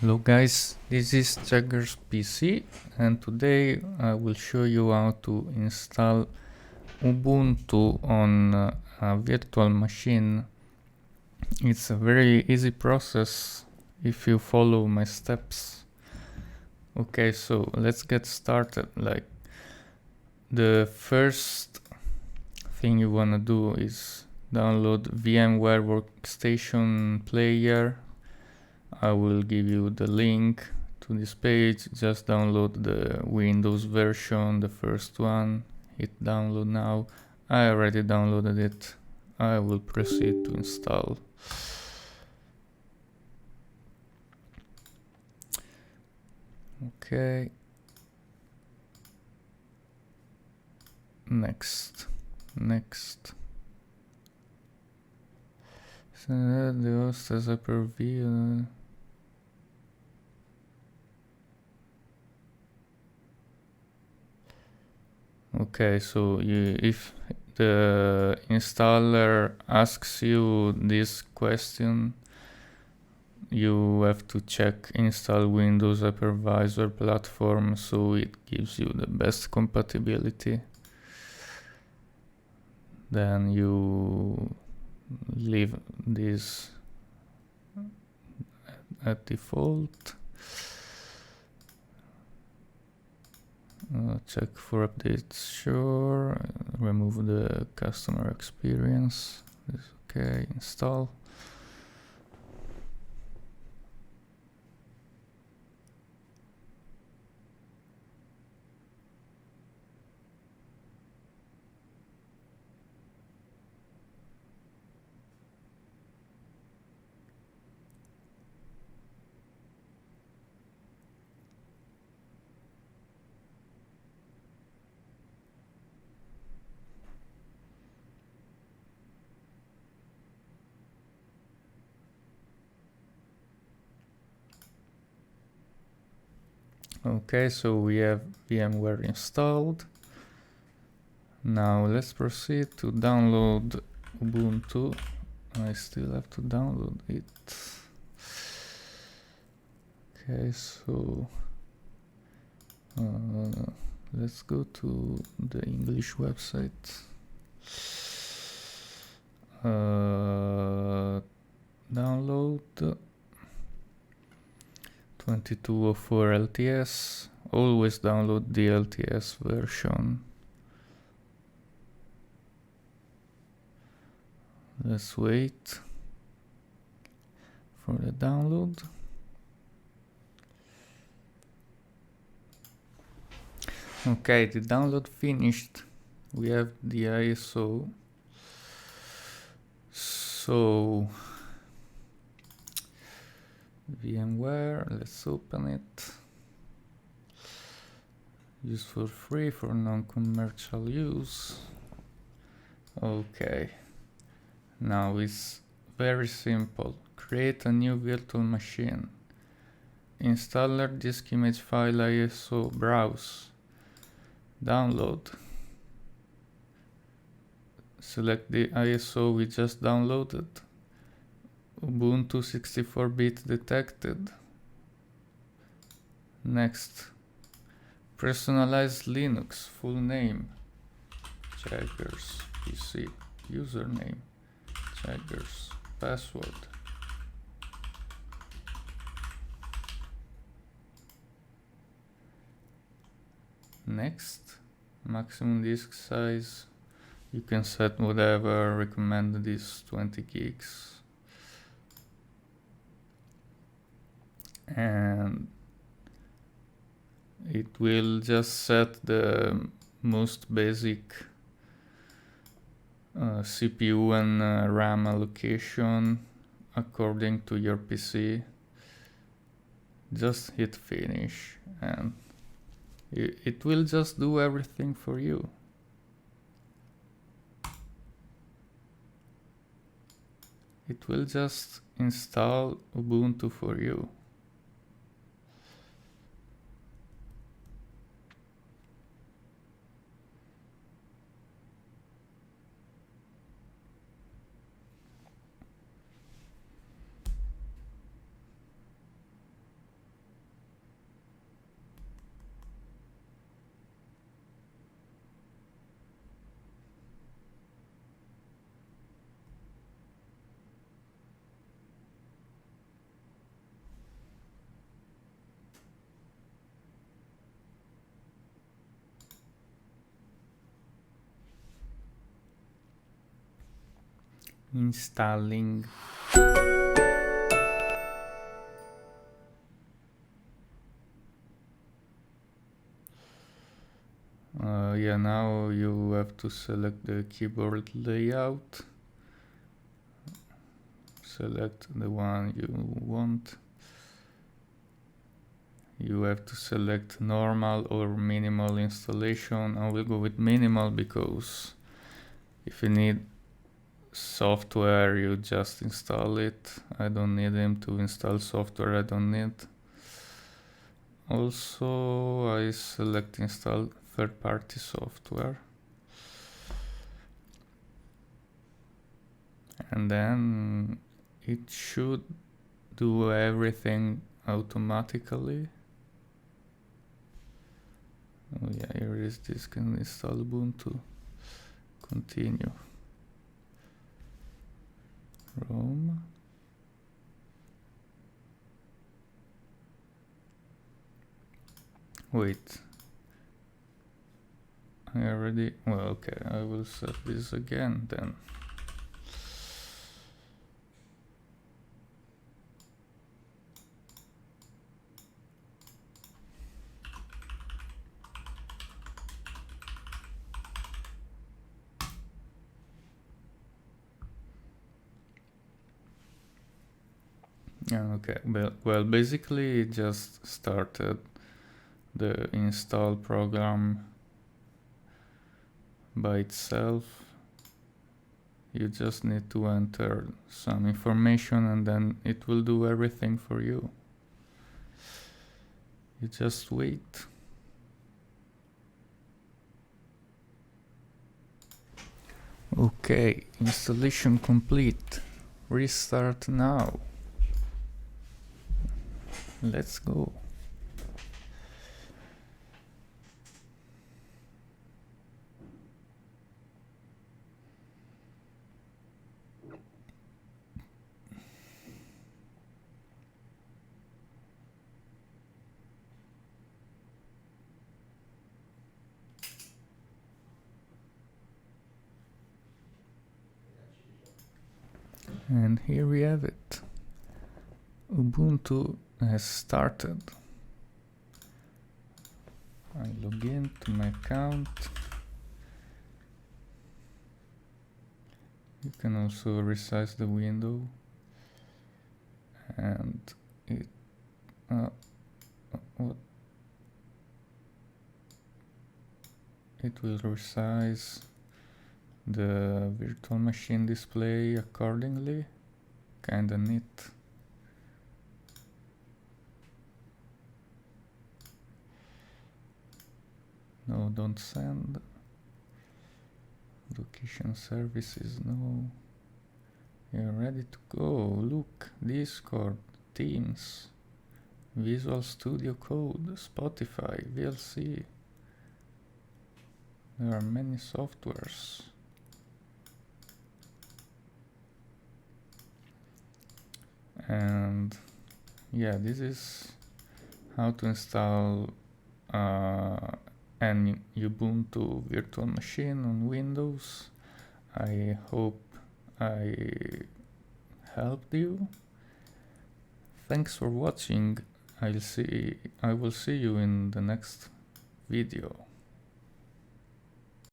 Hello guys, this is Jagger's PC and today I will show you how to install Ubuntu on a virtual machine. It's a very easy process if you follow my steps. Okay, so let's get started. The first thing you wanna do is download VMware Workstation Player. I will give you the link to this page. Just download the Windows version, the first one. Hit download now. I already downloaded it. I will proceed to install. Okay. Next. So the host has a preview. Okay, so if the installer asks you this question, you have to check install Windows hypervisor platform, so it gives you the best compatibility. Then you leave this at default. Check for updates, sure. Remove the customer experience. This okay, install. Okay, so we have VMware installed. Now let's proceed to download Ubuntu. I still have to download it. Okay, so let's go to the English website. Download 2204 LTS. Always download the LTS version. Let's wait for the download. Okay, the download finished. We have the ISO. So VMware, let's open it. Use for free for non-commercial use. Okay. Now it's very simple. Create a new virtual machine. Installer disk image file ISO, browse. Download. Select the ISO we just downloaded. Ubuntu 64-bit detected. Next. Personalize Linux, full name. Checkers PC. Username. Checkers. Password. Next. Maximum disk size. You can set whatever. Recommended is 20 gigs. And it will just set the most basic CPU and RAM allocation according to your PC. Just hit finish and it will just do everything for you. It will just install Ubuntu for you. installing. Yeah, now you have to select the keyboard layout. Select the one you want. You have to select normal or minimal installation. I will go with minimal because if you need software, you just install it. I don't need him to install software I don't need. Also, I select install third-party software. And then it should do everything automatically. Oh yeah, here is this, can install Ubuntu. Continue. Rome. Wait. I already, well, okay, I will set this again then. Okay, well, basically it just started the install program by itself. You just need to enter some information and then it will do everything for you. You just wait. Okay, installation complete. Restart now. Let's go. And here we have it. Ubuntu has started. I log in to my account. You can also resize the window and it it will resize the virtual machine display accordingly. Kinda neat. No, don't send. Location services, no. You're ready to go. Look, Discord, Teams, Visual Studio Code, Spotify, VLC. There are many softwares. And yeah, this is how to install an Ubuntu virtual machine on Windows. I hope I helped you. Thanks for watching. I will see you in the next video.